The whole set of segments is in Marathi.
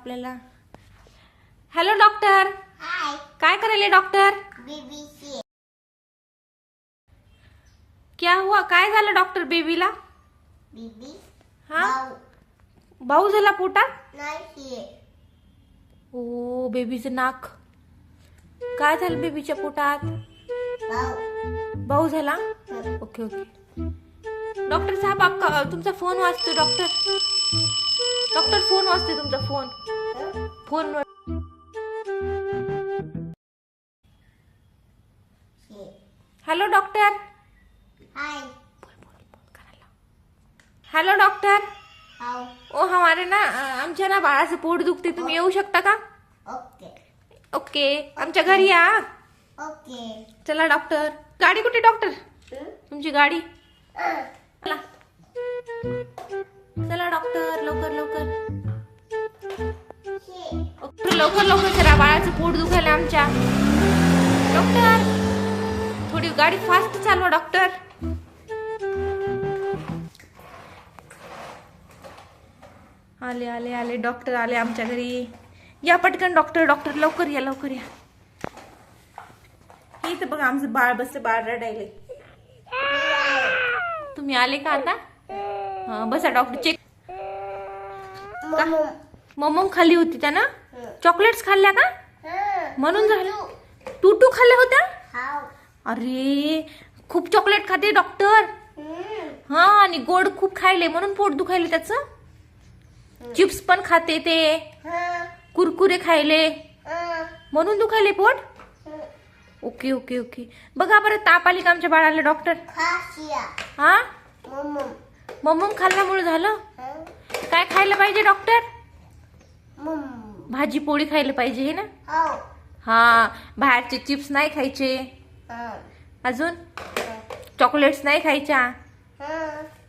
आपल्याला. Hello doctor. हाय. काय करायले डॉक्टर? बीबीसी. क्या हुआ? काय झालं डॉक्टर बेबीला? बीबी. हा, भाऊ झाला पोटात? नाही. ओ बेबीचं नाक. काय झालं बेबीच्या पोटात? भाऊ झाला. Okay okay. डॉक्टर साहब आपका तुमचा फोन वाजतो डॉक्टर. डॉक्टर फोन वाजते तुमचा phone. Phone hello doctor. Hi. Hello doctor. How. ओ हमारे ना आमच्या ना बाळाचं पोट दुखते, तुम्ही येऊ शकता का? ओके. ओके, आमच्या घरी या. ओके. चला डॉक्टर. गाडी कुठे डॉक्टर? तुमची गाडी. चला चला डॉक्टर, लवकर लवकर. लवकर लवकर करा, बाळाचं पोट दुखायला आमच्या. डॉक्टर थोडी गाडी फास्ट चालवा डॉक्टर. आले आले आले डॉक्टर आले आमच्या घरी. या पटकन डॉक्टर. डॉक्टर लवकर या लवकर या. हे तर बघा आमचं बाळ बसले, बाळ रडायले. तुम्ही आले का आता? हा बसा डॉक्टर. चेक. ममम खाल्ली होती त्यानं. चॉकलेट्स खाल्ल्या का? म्हणून झालं. टूटू खाल्ल्या होत्या? अरे खूप चॉकलेट खाते डॉक्टर. हा आणि गोड खूप खायले म्हणून पोट दुखायले त्याचं. चिप्स पण खाते ते, कुरकुरे खायले म्हणून दुखायले पोट. Okay okay okay. बघा बरं ताप आली का आमच्या बाळाला डॉक्टर? हा ममम खाल्ल्यामुळे झालं. काय खायला पाहिजे डॉक्टर? भाजी पोळी खायला पाहिजे हे ना. हा बाहेरचे चिप्स नाही खायचे. अजून चॉकलेट्स नाही खायच्या.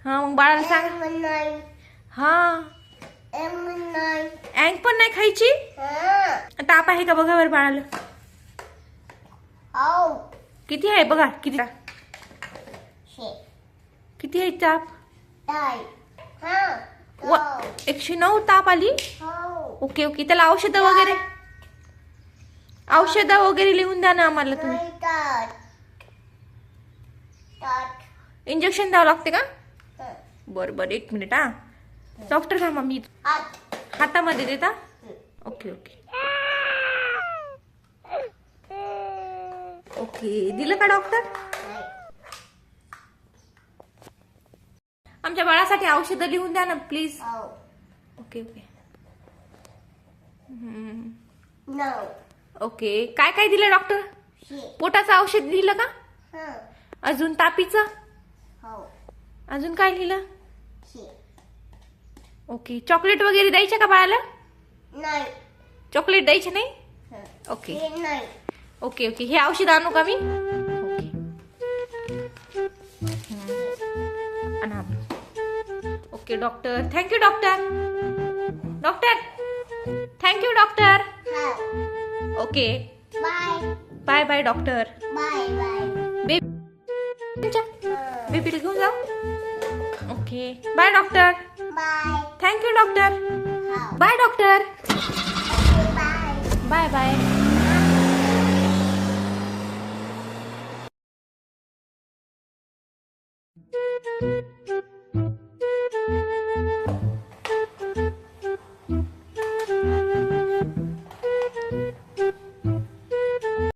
हा मग बाळाला सांग. हा अँग पण नाही खायची. ताप आहे का बघा बरं बाळाला. किती आहे बघा. किती किती आहे ताप? 109 ताप आली. Okay okay. त्याला औषधं वगैरे लिहून द्या ना आम्हाला तुम्ही. इंजेक्शन द्यावं लागते का? बरं बरं 1 मिनिट. हा डॉक्टर थांबा, मी हातामध्ये देता. Okay okay okay. दिलं का डॉक्टर? आमच्या बाळासाठी औषधं लिहून द्या ना प्लीज. Okay okay okay. काय काय दिलं डॉक्टर? पोटाचं औषध दिलं का? अजून तापीचं? अजून काय लिहिलं? ओके. चॉकलेट वगैरे द्यायचे का बाळाला? नाही. चॉकलेट द्यायचे नाही? Okay okay okay. हे औषध आणू का मी? Okay doctor. Thank you doctor. Doctor thank you doctor. Okay bye bye doctor. बेबीला घेऊन जाऊ. Okay bye doctor. Thank you doctor. Bye doctor. Bye bye.